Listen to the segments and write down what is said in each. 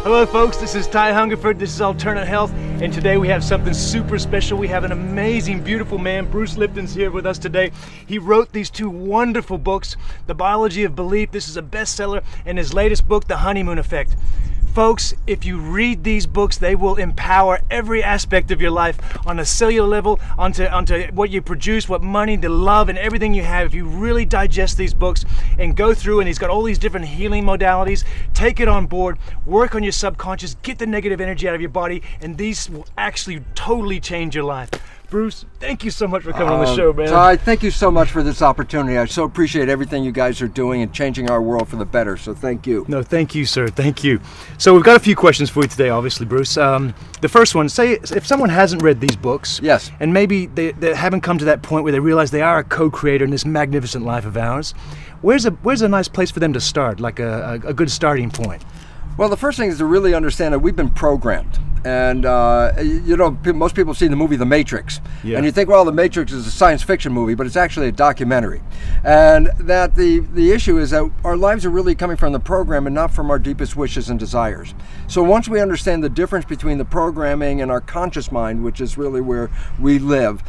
Hello folks, this is Ty Hungerford, this is Alternate Health, and today we have something super special. We have an amazing, beautiful man, Bruce Lipton's here with us today. He wrote these two wonderful books, The Biology of Belief, this is a bestseller, and his latest book, The Honeymoon Effect. Folks, if you read these books, they will empower every aspect of your life on a cellular level, onto what you produce, what money, the love, and everything you have. If you really digest these books and go through, and he's got all these different healing modalities, take it on board, work on your subconscious, get the negative energy out of your body, and these will actually totally change your life. Bruce, thank you so much for coming on the show, man. Ty, thank you so much for this opportunity. I so appreciate everything you guys are doing and changing our world for the better, so thank you. No, thank you, sir. Thank you. So we've got a few questions for you today, obviously, Bruce. The first one, say if someone hasn't read these books, yes, and maybe they haven't come to that point where they realize they are a co-creator in this magnificent life of ours, where's a nice place for them to start, like a good starting point? Well, the first thing is to really understand that we've been programmed. And, most people see the movie The Matrix. Yeah. And you think, well, The Matrix is a science fiction movie, but it's actually a documentary. And that the issue is that our lives are really coming from the program and not from our deepest wishes and desires. So once we understand the difference between the programming and our conscious mind, which is really where we live,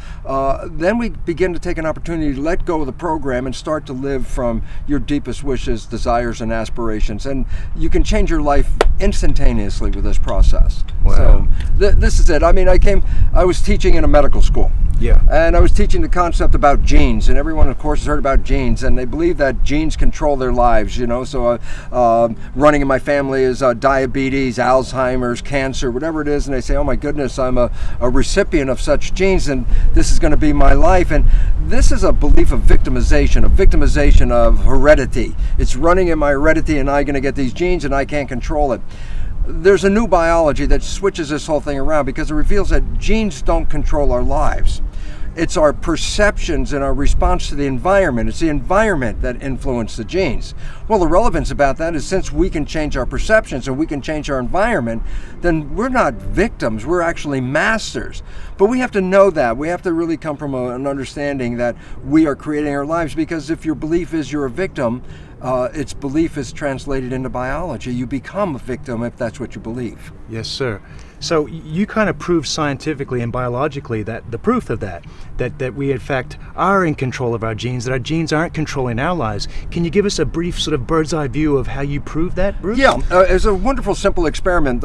then we begin to take an opportunity to let go of the program and start to live from your deepest wishes, desires, and aspirations. And you can change your life instantaneously with this process. Wow. So this is it. I mean, I was teaching in a medical school. Yeah. And I was teaching the concept about genes, and everyone, of course, has heard about genes, and they believe that genes control their lives, So running in my family is diabetes, Alzheimer's, cancer, whatever it is, and they say, oh my goodness, I'm a recipient of such genes, and this is going to be my life. And this is a belief of victimization of heredity. It's running in my heredity, and I'm going to get these genes, and I can't control it. There's a new biology that switches this whole thing around because it reveals that genes don't control our lives. It's our perceptions and our response to the environment. It's the environment that influences the genes. Well, the relevance about that is since we can change our perceptions and we can change our environment, then we're not victims, we're actually masters. But we have to know that. We have to really come from an understanding that we are creating our lives, because if your belief is you're a victim, its belief is translated into biology. You become a victim if that's what you believe. Yes, sir. So you kind of prove scientifically and biologically that the proof of that we in fact are in control of our genes, that our genes aren't controlling our lives. Can you give us a brief sort of bird's eye view of how you prove that, Bruce? Yeah, it's a wonderful, simple experiment.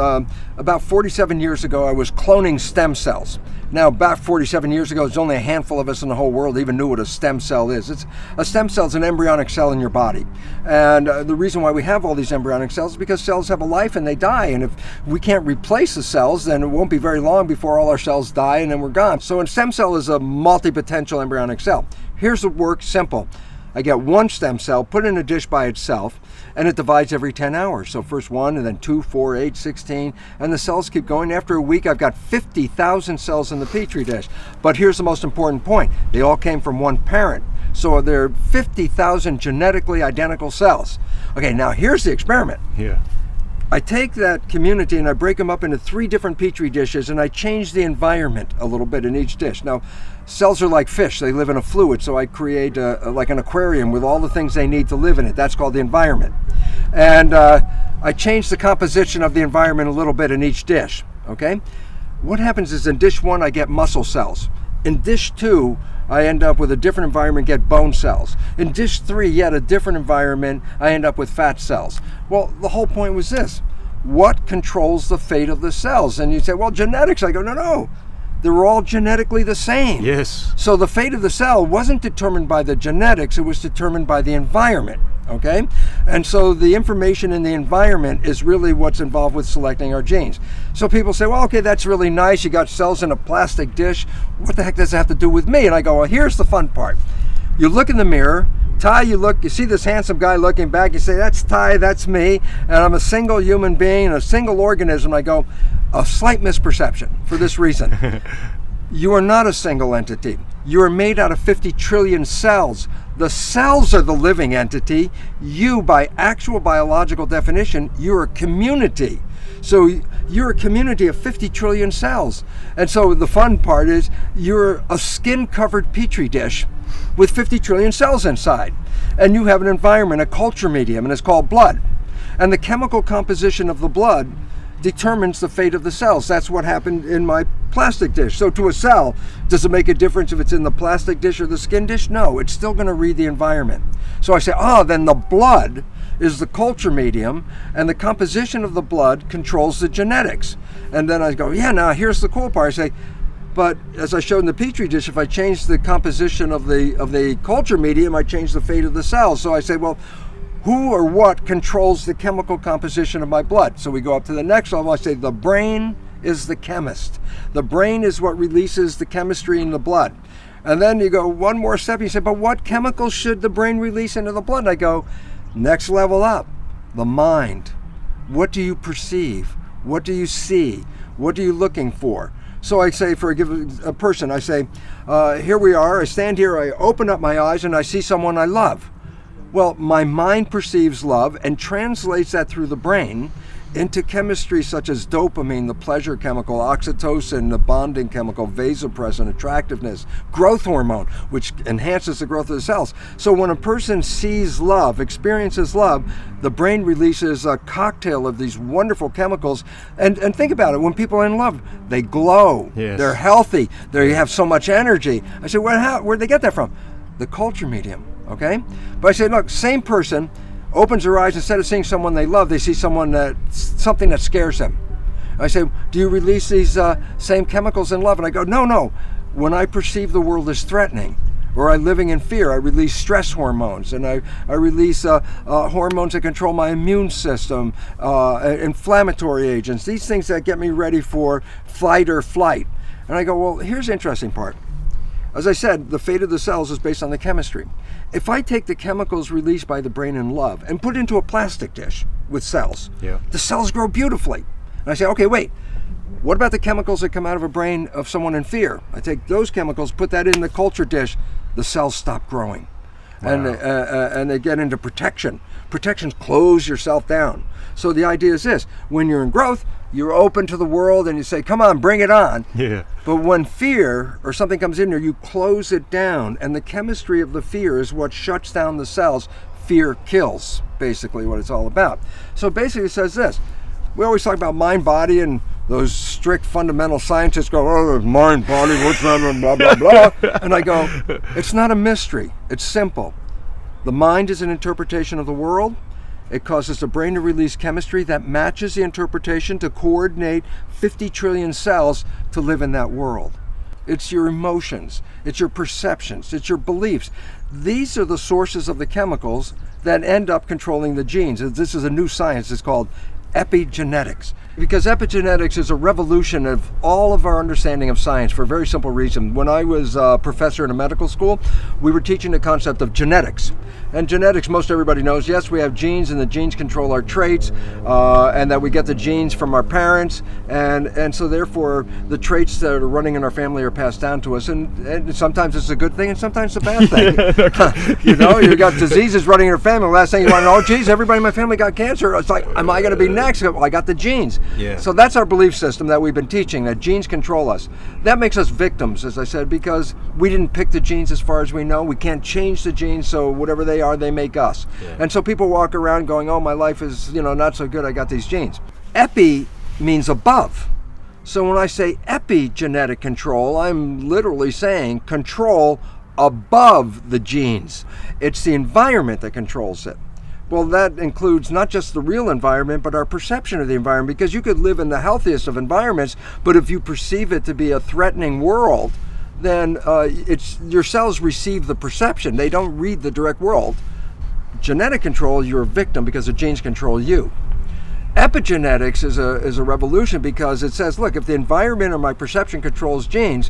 About 47 years ago, I was cloning stem cells. Now, about 47 years ago, there's only a handful of us in the whole world even knew what a stem cell is. A stem cell is an embryonic cell in your body. And the reason why we have all these embryonic cells is because cells have a life and they die. And if we can't replace the cells, then it won't be very long before all our cells die and then we're gone. So a stem cell is a multi-potential embryonic cell. Here's the work, simple. I get one stem cell, put it in a dish by itself, and it divides every 10 hours. So first 1, and then 2, 4, 8, 16, and the cells keep going. After a week, I've got 50,000 cells in the Petri dish. But here's the most important point. They all came from one parent. So there are 50,000 genetically identical cells. Okay, now here's the experiment. Yeah. I take that community and I break them up into 3 different Petri dishes, and I change the environment a little bit in each dish. Now, cells are like fish. They live in a fluid, so I create like an aquarium with all the things they need to live in it. That's called the environment. And I change the composition of the environment a little bit in each dish, okay? What happens is in dish 1, I get muscle cells. In dish 2, I end up with a different environment, get bone cells. In dish 3, yet a different environment, I end up with fat cells. Well, the whole point was this. What controls the fate of the cells? And you say, well, genetics. I go, no. They're all genetically the same. Yes. So the fate of the cell wasn't determined by the genetics, it was determined by the environment. Okay? And so the information in the environment is really what's involved with selecting our genes. So people say, well, okay, that's really nice. You got cells in a plastic dish. What the heck does it have to do with me? And I go, well, here's the fun part. You look in the mirror, Ty, you see this handsome guy looking back, you say, that's Ty, that's me, and I'm a single human being, a single organism. I go, a slight misperception for this reason. You are not a single entity. You are made out of 50 trillion cells. The cells are the living entity. You, by actual biological definition, you're a community. So you're a community of 50 trillion cells. And so the fun part is you're a skin-covered petri dish with 50 trillion cells inside. And you have an environment, a culture medium, and it's called blood. And the chemical composition of the blood determines the fate of the cells. That's what happened in my plastic dish. So to a cell, does it make a difference if it's in the plastic dish or the skin dish? No, it's still going to read the environment. So I say, then the blood is the culture medium, and the composition of the blood controls the genetics. And then I go, now here's the cool part. I say, but as I showed in the Petri dish, if I change the composition of the culture medium, I change the fate of the cells. So I say, well, who or what controls the chemical composition of my blood? So we go up to the next level. I say the brain is the chemist. The brain is what releases the chemistry in the blood. And then you go one more step. You say, but what chemicals should the brain release into the blood? And I go, next level up, the mind. What do you perceive? What do you see? What are you looking for? So I say, for a person, I say, here we are, I stand here, I open up my eyes, and I see someone I love. Well, my mind perceives love and translates that through the brain into chemistry such as dopamine, the pleasure chemical, oxytocin, the bonding chemical, vasopressin, attractiveness, growth hormone, which enhances the growth of the cells. So when a person sees love, experiences love, the brain releases a cocktail of these wonderful chemicals. And think about it, when people are in love, they glow, Yes. They're healthy, they have so much energy. I said, where'd they get that from? The culture medium, okay? But I say, look, same person opens their eyes, instead of seeing someone they love, they see something that scares them. I say, do you release these same chemicals in love? And I go, no. When I perceive the world as threatening, or I'm living in fear, I release stress hormones, and I release hormones that control my immune system, inflammatory agents, these things that get me ready for fight or flight. And I go, well, here's the interesting part. As I said, the fate of the cells is based on the chemistry. If I take the chemicals released by the brain in love and put it into a plastic dish with cells, the cells grow beautifully. And I say, okay, wait, what about the chemicals that come out of a brain of someone in fear? I take those chemicals, put that in the culture dish, the cells stop growing. Wow. And they get into protection. Protections close yourself down. So the idea is this: when you're in growth, you're open to the world and you say, come on, bring it on. Yeah. But when fear or something comes in there, you close it down, and the chemistry of the fear is what shuts down the cells. Fear kills, basically what it's all about. So basically it says this: we always talk about mind, body, and those strict fundamental scientists go, oh, mind, body, what's that, blah, blah, blah. And I go, it's not a mystery. It's simple. The mind is an interpretation of the world. It causes the brain to release chemistry that matches the interpretation to coordinate 50 trillion cells to live in that world. It's your emotions, it's your perceptions, it's your beliefs. These are the sources of the chemicals that end up controlling the genes. This is a new science. It's called epigenetics. Because epigenetics is a revolution of all of our understanding of science for a very simple reason. When I was a professor in a medical school, we were teaching the concept of genetics. And genetics, most everybody knows, yes, we have genes, and the genes control our traits, and that we get the genes from our parents, and so therefore the traits that are running in our family are passed down to us, and sometimes it's a good thing and sometimes it's a bad thing. You know, you got diseases running in your family. Last thing you want to know, geez, everybody in my family got cancer. It's like, am I going to be next? Well, I got the genes. Yeah. So that's our belief system that we've been teaching, that genes control us. That makes us victims, as I said, because we didn't pick the genes as far as we know. We can't change the genes, so whatever they are, they make us. Yeah. And so people walk around going, oh, my life is, not so good, I got these genes. Epi means above. So when I say epigenetic control, I'm literally saying control above the genes. It's the environment that controls it. Well, that includes not just the real environment, but our perception of the environment, because you could live in the healthiest of environments, but if you perceive it to be a threatening world, then your cells receive the perception. They don't read the direct world. Genetic control, you're a victim because the genes control you. Epigenetics is a revolution because it says, look, if the environment or my perception controls genes,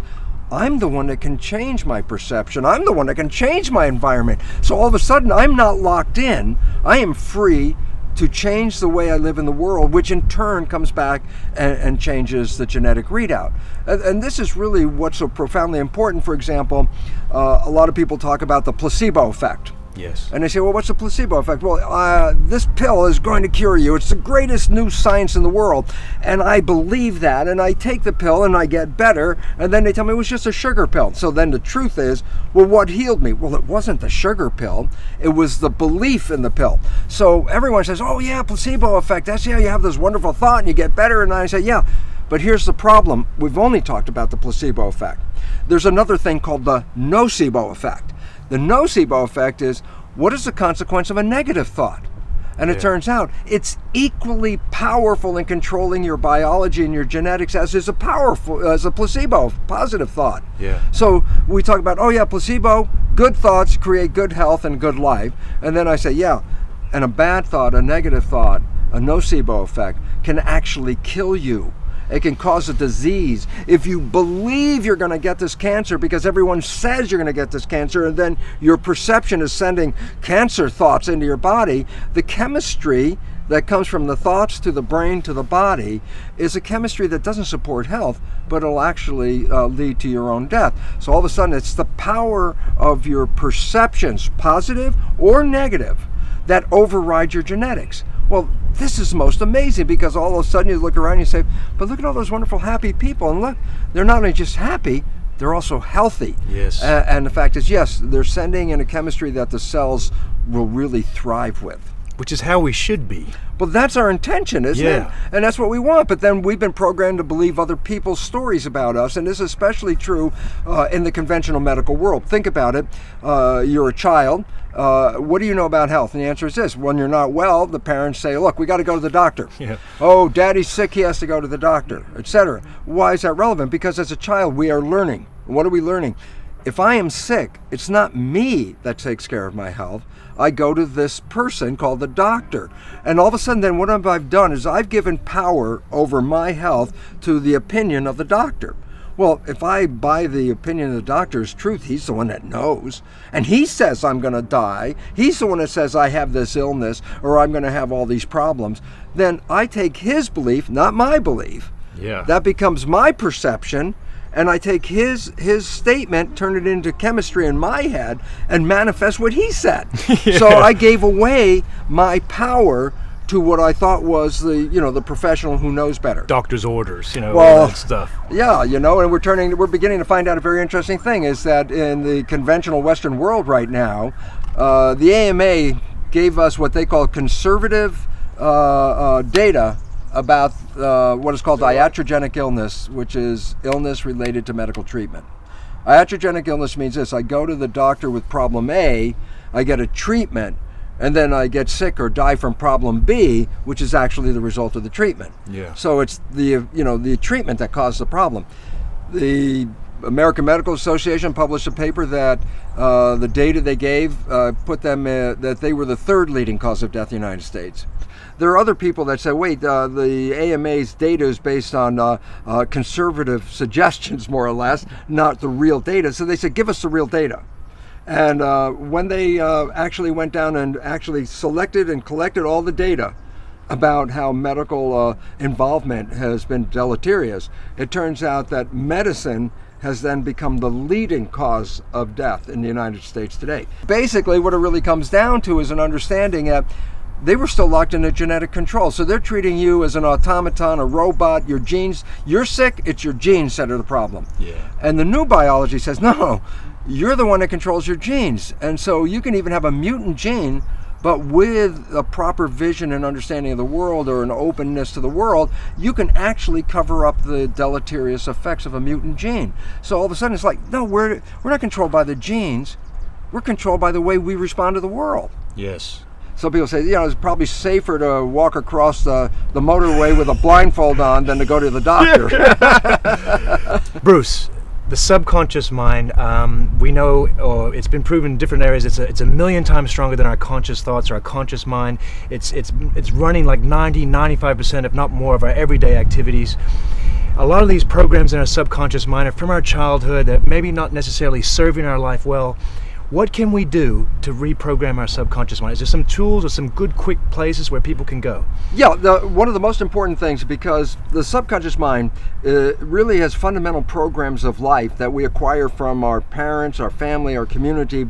I'm the one that can change my perception. I'm the one that can change my environment. So all of a sudden, I'm not locked in. I am free to change the way I live in the world, which in turn comes back and changes the genetic readout. And this is really what's so profoundly important. For example, a lot of people talk about the placebo effect. Yes. And they say, well, what's the placebo effect? Well, this pill is going to cure you. It's the greatest new science in the world. And I believe that, and I take the pill and I get better. And then they tell me it was just a sugar pill. So then the truth is, well, what healed me? Well, it wasn't the sugar pill. It was the belief in the pill. So everyone says, oh yeah, placebo effect. That's, yeah, you have this wonderful thought and you get better. And I say, yeah, but here's the problem. We've only talked about the placebo effect. There's another thing called the nocebo effect. The nocebo effect is, what is the consequence of a negative thought? And it turns out it's equally powerful in controlling your biology and your genetics as is a placebo, positive thought. Yeah. So we talk about, oh yeah, placebo, good thoughts create good health and good life. And then I say, yeah, and a bad thought, a negative thought, a nocebo effect can actually kill you. It can cause a disease. If you believe you're going to get this cancer because everyone says you're going to get this cancer, and then your perception is sending cancer thoughts into your body, the chemistry that comes from the thoughts to the brain to the body is a chemistry that doesn't support health, but it'll actually lead to your own death. So all of a sudden, it's the power of your perceptions, positive or negative, that override your genetics. Well, this is most amazing, because all of a sudden you look around and you say, but look at all those wonderful happy people, and look, they're not only just happy, they're also healthy. Yes. And the fact is, yes, they're sending in a chemistry that the cells will really thrive with. Which is how we should be. Well, that's our intention, isn't Yeah. it? And that's what we want. But then we've been programmed to believe other people's stories about us, and this is especially true in the conventional medical world. Think about it. You're a child. What do you know about health? And the answer is this. When you're not well, the parents say, look, we got to go to the doctor. Yeah. Oh, daddy's sick, he has to go to the doctor, etc. Why is that relevant? Because as a child, we are learning. What are we learning? If I am sick, it's not me that takes care of my health. I go to this person called the doctor. And all of a sudden then what I've done is I've given power over my health to the opinion of the doctor. Well, if I buy the opinion of the doctor as truth, he's the one that knows. And he says I'm going to die. He's the one that says I have this illness or I'm going to have all these problems. Then I take his belief, not my belief. Yeah. That becomes my perception. And I take his statement, turn it into chemistry in my head, and manifest what he said. Yeah. So I gave away my power to what I thought was the professional who knows better. Doctor's orders, all Well, that stuff. Yeah, and we're beginning to find out a very interesting thing, is that in the conventional Western world right now, the AMA gave us what they call conservative data about what is called iatrogenic illness, which is illness related to medical treatment. Iatrogenic illness means this: I go to the doctor with problem A, I get a treatment, and then I get sick or die from problem B, which is actually the result of the treatment. Yeah. So it's the treatment that caused the problem. The American Medical Association published a paper that the data they gave put them that they were the third leading cause of death in the United States. There are other people that say, wait, the AMA's data is based on conservative suggestions, more or less, not the real data. So they said, give us the real data. And when they actually went down and actually selected and collected all the data about how medical involvement has been deleterious, it turns out that medicine has then become the leading cause of death in the United States today. Basically, what it really comes down to is an understanding that they were still locked into genetic control. So they're treating you as an automaton, a robot, your genes. You're sick, it's your genes that are the problem. Yeah. And the new biology says, no, you're the one that controls your genes. And so you can even have a mutant gene, but with a proper vision and understanding of the world, or an openness to the world, you can actually cover up the deleterious effects of a mutant gene. So all of a sudden it's like, no, we're not controlled by the genes. We're controlled by the way we respond to the world. Yes. Some people say, it's probably safer to walk across the motorway with a blindfold on than to go to the doctor. Bruce, the subconscious mind, we know, or it's been proven in different areas, it's a million times stronger than our conscious thoughts or our conscious mind. It's running like 90-95%, if not more, of our everyday activities. A lot of these programs in our subconscious mind are from our childhood that maybe not necessarily serving our life well. What can we do to reprogram our subconscious mind? Is there some tools or some good quick places where people can go? Yeah, one of the most important things, because the subconscious mind really has fundamental programs of life that we acquire from our parents, our family, our community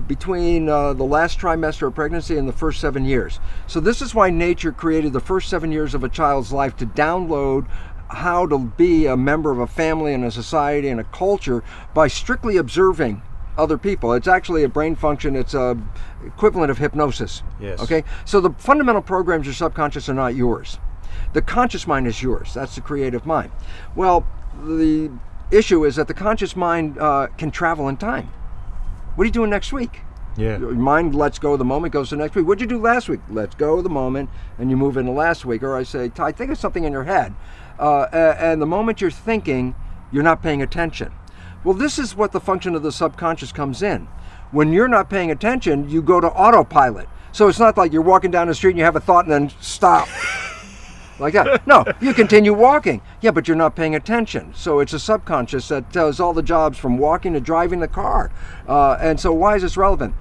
between the last trimester of pregnancy and the first 7 years. So this is why nature created the first 7 years of a child's life to download how to be a member of a family and a society and a culture by strictly observing other people. It's actually a brain function. It's a equivalent of hypnosis. Yes. Okay. So the fundamental programs of your subconscious are not yours. The conscious mind is yours. That's the creative mind. Well, the issue is that the conscious mind can travel in time. What are you doing next week? Yeah. Your mind lets go of the moment, goes to next week. What'd you do last week? Lets go of the moment, and you move into last week. Or I say, Ty, think of something in your head, and the moment you're thinking, you're not paying attention. Well, this is what the function of the subconscious comes in. When you're not paying attention, you go to autopilot. So it's not like you're walking down the street and you have a thought and then stop. Like that. No, you continue walking. Yeah, but you're not paying attention. So it's a subconscious that does all the jobs from walking to driving the car. And so why is this relevant?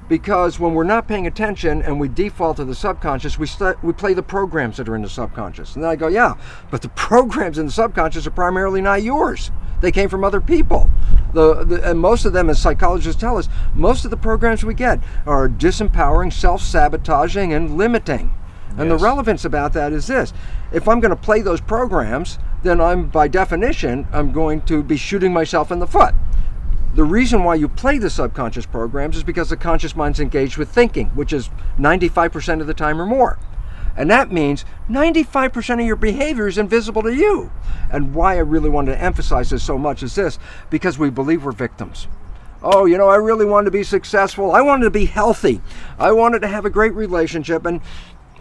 Because when we're not paying attention and we default to the subconscious, we play the programs that are in the subconscious. And then I go, yeah, but the programs in the subconscious are primarily not yours. They came from other people. And most of them, as psychologists tell us, most of the programs we get are disempowering, self-sabotaging, and limiting. And Yes. the relevance about that is this. If I'm going to play those programs, then by definition, I'm going to be shooting myself in the foot. The reason why you play the subconscious programs is because the conscious mind's engaged with thinking, which is 95% of the time or more. And that means 95% of your behavior is invisible to you. And why I really wanted to emphasize this so much is this, because we believe we're victims. Oh, I really wanted to be successful. I wanted to be healthy. I wanted to have a great relationship, and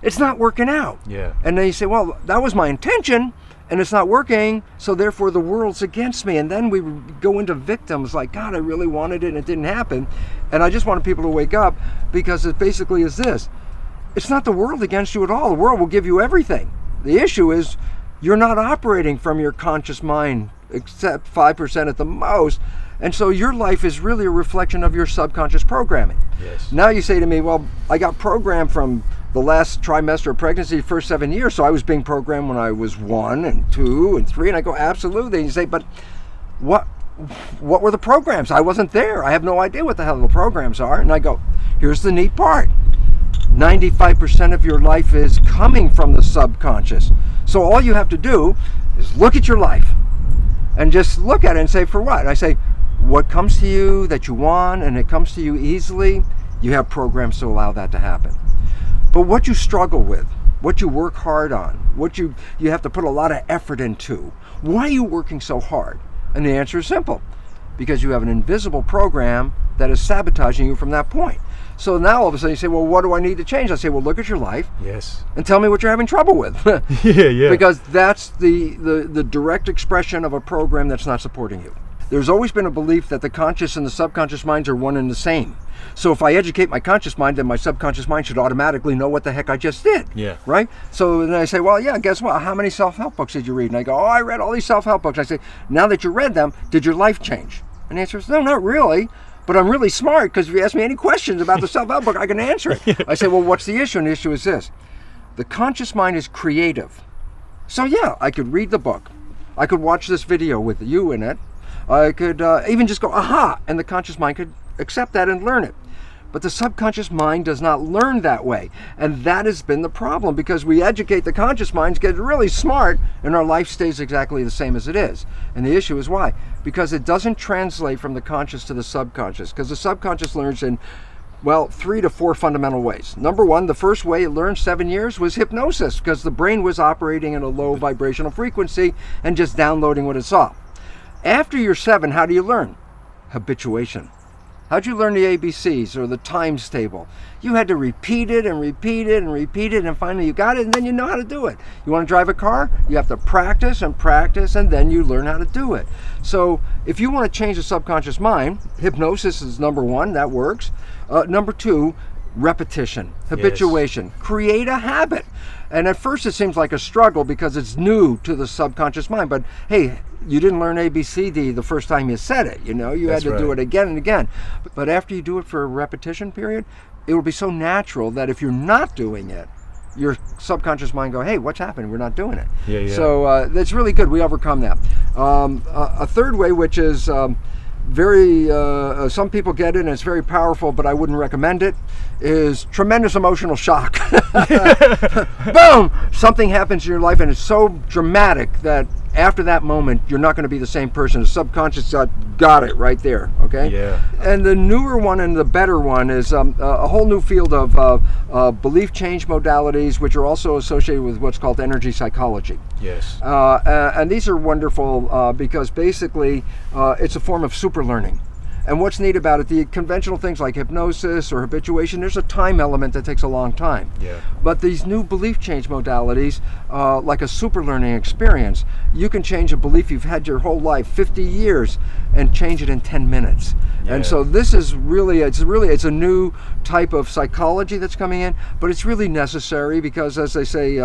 it's not working out. Yeah. And then you say, well, that was my intention, and it's not working, so therefore the world's against me. And then we go into victims like, God, I really wanted it and it didn't happen. And I just wanted people to wake up, because it basically is this. It's not the world against you at all. The world will give you everything. The issue is you're not operating from your conscious mind, except 5% at the most. And so your life is really a reflection of your subconscious programming. Yes. Now you say to me, well, I got programmed from the last trimester of pregnancy, first 7 years, so I was being programmed when I was 1 and 2 and 3, and I go, absolutely. And you say, but what were the programs? I wasn't there. I have no idea what the hell the programs are. And I go, here's the neat part. 95% of your life is coming from the subconscious. So all you have to do is look at your life and just look at it and say, for what? I say, what comes to you that you want and it comes to you easily, you have programs to allow that to happen. But what you struggle with, what you work hard on, what you have to put a lot of effort into, why are you working so hard? And the answer is simple. Because you have an invisible program that is sabotaging you from that point. So now all of a sudden you say, well, what do I need to change? I say, well, look at your life. Yes. And tell me what you're having trouble with. Yeah. Because that's the direct expression of a program that's not supporting you. There's always been a belief that the conscious and the subconscious minds are one and the same. So if I educate my conscious mind, then my subconscious mind should automatically know what the heck I just did. Yeah. Right? So then I say, well, yeah, guess what? How many self-help books did you read? And I go, oh, I read all these self-help books. I say, now that you read them, did your life change? And the answer is, no, not really. But I'm really smart, because if you ask me any questions about the self-help book, I can answer it. I say, well, what's the issue? And the issue is this. The conscious mind is creative. So yeah, I could read the book. I could watch this video with you in it. I could even just go, aha, and the conscious mind could accept that and learn it. But the subconscious mind does not learn that way. And that has been the problem, because we educate the conscious minds, get really smart, and our life stays exactly the same as it is. And the issue is why? Because it doesn't translate from the conscious to the subconscious. Because the subconscious learns in, well, 3 to 4 fundamental ways. Number one, the first way it learned 7 years was hypnosis, because the brain was operating in a low vibrational frequency and just downloading what it saw. After you're 7, how do you learn? Habituation. How'd you learn the ABCs or the times table? You had to repeat it and repeat it and repeat it, and finally you got it, and then you know how to do it. You want to drive a car? You have to practice and practice, and then you learn how to do it. So if you want to change the subconscious mind, hypnosis is number one, that works. Number two, repetition, habituation, create a habit. And at first it seems like a struggle because it's new to the subconscious mind. But hey, you didn't learn ABCD the first time you said it, you know, you had to do it again and again. But after you do it for a repetition period, it will be so natural that if you're not doing it, your subconscious mind go, hey, what's happening? We're not doing it. So that's really good. We overcome that. A third way, which is very, some people get it and it's very powerful, but I wouldn't recommend it, is tremendous emotional shock. Boom! Something happens in your life and it's so dramatic that after that moment, you're not going to be the same person. The subconscious got it right there, okay? Yeah. And the newer one and the better one is a whole new field of belief change modalities, which are also associated with what's called energy psychology. Yes. And these are wonderful because basically it's a form of super learning. And what's neat about it, the conventional things like hypnosis or habituation, there's a time element that takes a long time. Yeah. But these new belief change modalities, like a super learning experience, you can change a belief you've had your whole life, 50 years, and change it in 10 minutes. Yeah. And so this is really, it's a new type of psychology that's coming in, but it's really necessary because, as they say,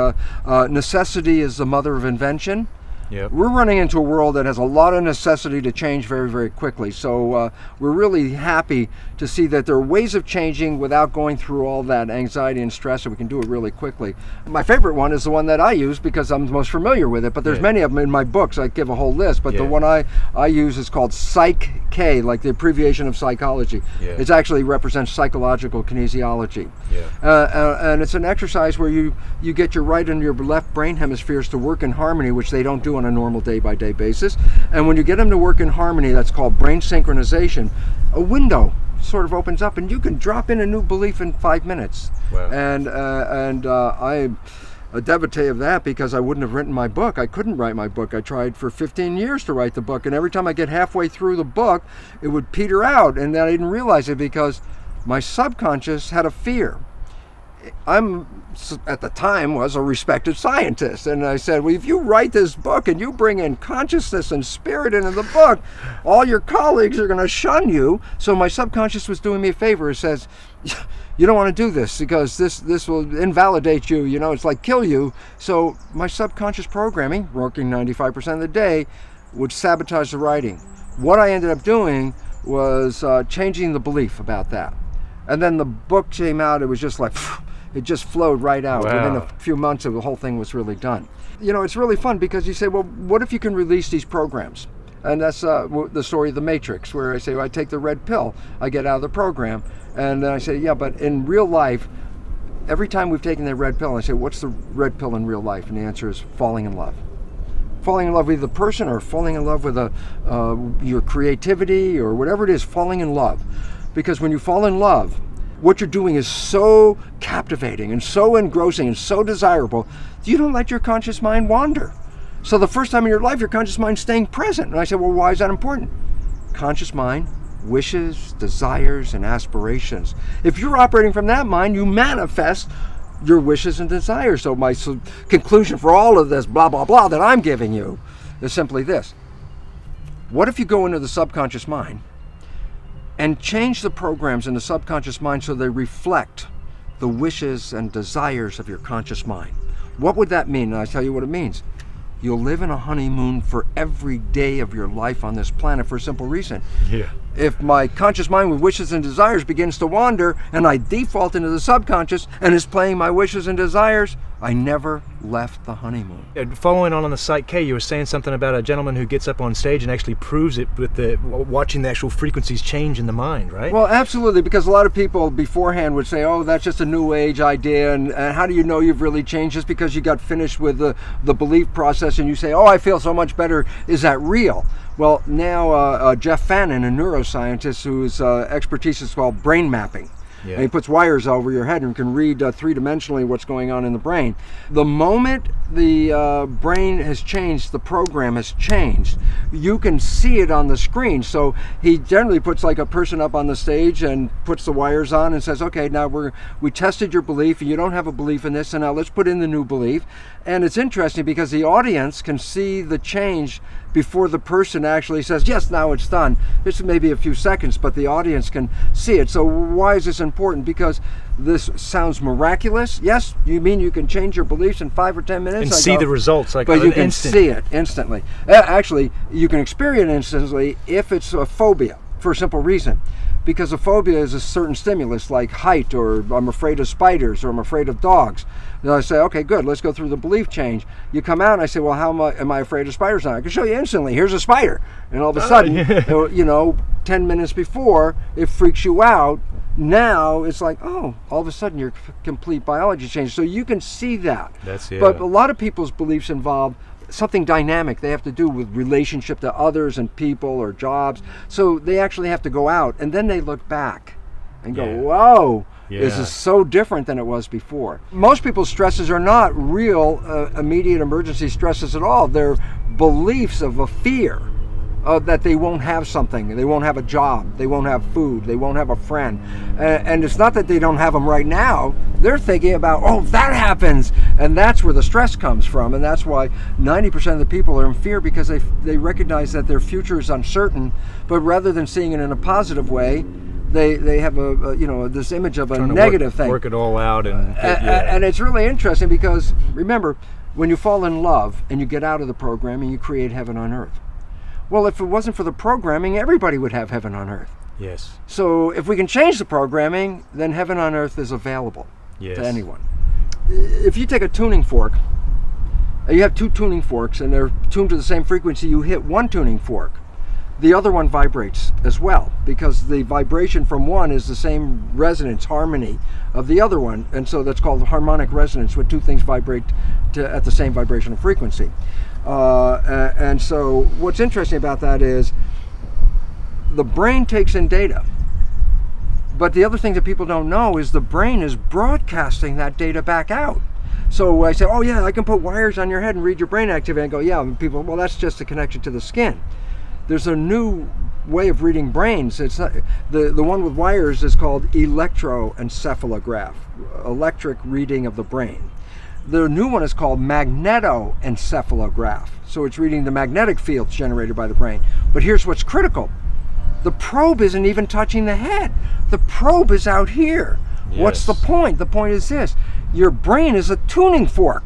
necessity is the mother of invention. Yep. We're running into a world that has a lot of necessity to change very, very quickly. So we're really happy to see that there are ways of changing without going through all that anxiety and stress, and we can do it really quickly. My favorite one is the one that I use because I'm most familiar with it, but there's many of them in my books. I give a whole list, but the one I use is called Psych-K, like the abbreviation of psychology. Yeah. It actually represents psychological kinesiology. Yeah. And it's an exercise where you get your right and your left brain hemispheres to work in harmony, which they don't do on a normal day-by-day basis. And when you get them to work in harmony, that's called brain synchronization, a window sort of opens up and you can drop in a new belief in 5 minutes. Wow. And I'm a devotee of that because I wouldn't have written my book. I couldn't write my book. I tried for 15 years to write the book, and every time I get halfway through the book, it would peter out, and then I didn't realize it because my subconscious had a fear. At the time, was a respected scientist, and I said, well, if you write this book and you bring in consciousness and spirit into the book, all your colleagues are going to shun you. So my subconscious was doing me a favor. It says, you don't want to do this because this will invalidate you, you know, it's like kill you. So my subconscious programming, working 95% of the day, would sabotage the writing. What I ended up doing was changing the belief about that. And then the book came out, it was just like, it just flowed right out. Wow. Within a few months, the whole thing was really done. You know, it's really fun because you say, well, what if you can release these programs? And that's the story of the Matrix, where I say, well, I take the red pill, I get out of the program. And then I say, yeah, but in real life, every time we've taken that red pill, I say, what's the red pill in real life? And the answer is falling in love. Falling in love with the person, or falling in love with your creativity, or whatever it is, falling in love. Because when you fall in love, what you're doing is so captivating and so engrossing and so desirable, you don't let your conscious mind wander. So the first time in your life, your conscious mind's staying present. And I said, well, why is that important? Conscious mind, wishes, desires, and aspirations. If you're operating from that mind, you manifest your wishes and desires. So my conclusion for all of this blah, blah, blah that I'm giving you is simply this. What if you go into the subconscious mind and change the programs in the subconscious mind so they reflect the wishes and desires of your conscious mind? What would that mean? And I tell you what it means. You'll live in a honeymoon for every day of your life on this planet for a simple reason. Yeah. If my conscious mind with wishes and desires begins to wander and I default into the subconscious and is playing my wishes and desires, I never left the honeymoon. Following on the Psych-K, you were saying something about a gentleman who gets up on stage and actually proves it with watching the actual frequencies change in the mind, right? Well, absolutely, because a lot of people beforehand would say, oh, that's just a new age idea, and how do you know you've really changed? Just because you got finished with the belief process and you say, oh, I feel so much better, is that real? Well, now Jeff Fannin, a neuroscientist whose expertise is called brain mapping, Yeah. And he puts wires over your head and can read three-dimensionally what's going on in the brain. The moment the brain has changed, the program has changed, you can see it on the screen. So he generally puts like a person up on the stage and puts the wires on and says, okay, now we tested your belief and you don't have a belief in this, and now let's put in the new belief. And it's interesting because the audience can see the change before the person actually says, yes, now it's done. This may be a few seconds, but the audience can see it. So why is this important? Because this sounds miraculous. Yes, you mean you can change your beliefs in 5 or 10 minutes? And see the results, like but you can instant. see it instantly. Actually, you can experience it instantly if it's a phobia, for a simple reason. Because a phobia is a certain stimulus, like height, or I'm afraid of spiders, or I'm afraid of dogs. Then I say, okay, good, let's go through the belief change. You come out and I say, well, how am I afraid of spiders now? I can show you instantly. Here's a spider. And all of a sudden, you know, 10 minutes before, it freaks you out. Now it's like, oh, all of a sudden your complete biology changed. So you can see that. But a lot of people's beliefs involve something dynamic. They have to do with relationship to others and people or jobs. So they actually have to go out and then they look back and go, whoa, this is so different than it was before. Most people's stresses are not real immediate emergency stresses at all. They're beliefs of a fear that they won't have something, they won't have a job, they won't have food, they won't have a friend. And it's not that they don't have them right now. They're thinking about, oh, if that happens. And that's where the stress comes from. And that's why 90% of the people are in fear, because they recognize that their future is uncertain. But rather than seeing it in a positive way, they have this image of a negative thing. Work it all out. And it's really interesting because, remember, when you fall in love and you get out of the programming, you create heaven on earth. Well, if it wasn't for the programming, everybody would have heaven on earth. Yes. So if we can change the programming, then heaven on earth is available to anyone. If you take a tuning fork, you have 2 tuning forks and they're tuned to the same frequency, you hit one tuning fork, the other one vibrates as well, because the vibration from one is the same resonance, harmony of the other one. And so that's called harmonic resonance, when 2 things vibrate at the same vibrational frequency. And so what's interesting about that is the brain takes in data. But the other thing that people don't know is the brain is broadcasting that data back out. So I say, oh yeah, I can put wires on your head and read your brain activity. And I go, yeah, and people, well, that's just a connection to the skin. There's a new way of reading brains. It's not, the one with wires is called electroencephalograph, electric reading of the brain. The new one is called magnetoencephalograph. So it's reading the magnetic fields generated by the brain. But here's what's critical. The probe isn't even touching the head. The probe is out here. Yes. What's the point? The point is this. Your brain is a tuning fork.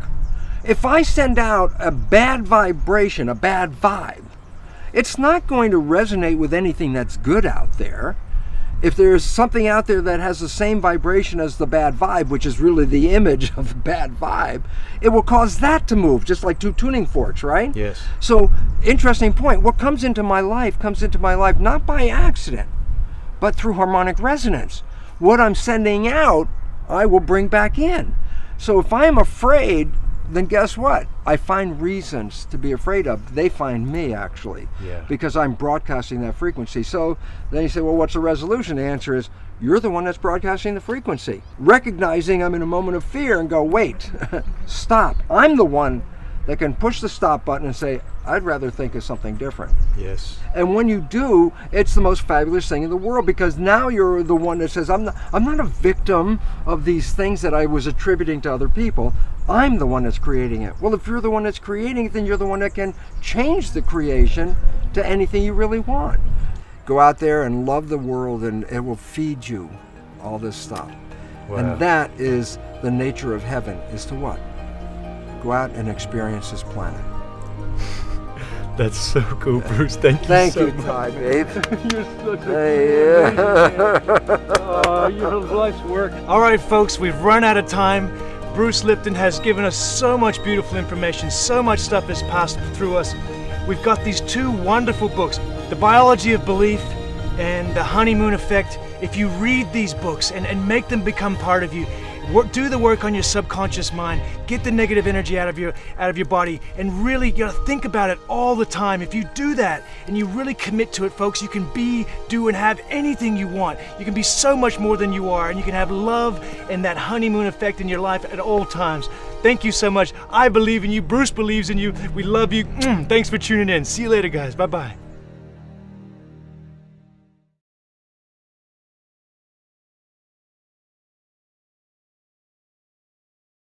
If I send out a bad vibration, a bad vibe, it's not going to resonate with anything that's good out there. If there's something out there that has the same vibration as the bad vibe, which is really the image of a bad vibe, it will cause that to move, just like 2 tuning forks, right? Yes. So, interesting point. What comes into my life not by accident, but through harmonic resonance. What I'm sending out, I will bring back in. So if I'm afraid, then guess what? I find reasons to be afraid of. They find me, actually, because I'm broadcasting that frequency. So then you say, well, what's the resolution? The answer is, you're the one that's broadcasting the frequency. Recognizing I'm in a moment of fear and go, wait, stop. I'm the one that can push the stop button and say, I'd rather think of something different. Yes. And when you do, it's the most fabulous thing in the world, because now you're the one that says, I'm not a victim of these things that I was attributing to other people. I'm the one that's creating it. Well, if you're the one that's creating it, then you're the one that can change the creation to anything you really want. Go out there and love the world, and it will feed you all this stuff. Wow. And that is the nature of heaven, is to what? Go out and experience this planet. That's so cool, Bruce. Thank you so much. Ty, babe. You're such a your life's work. All right, folks, we've run out of time. Bruce Lipton has given us so much beautiful information, so much stuff has passed through us. We've got these 2 wonderful books, The Biology of Belief and The Honeymoon Effect. If you read these books and make them become part of you, do the work on your subconscious mind, get the negative energy out of your body, and really think about it all the time. If you do that and you really commit to it, folks, you can be, do, and have anything you want. You can be so much more than you are, and you can have love and that honeymoon effect in your life at all times. Thank you so much. I believe in you. Bruce believes in you. We love you. Thanks for tuning in. See you later, guys. Bye-bye.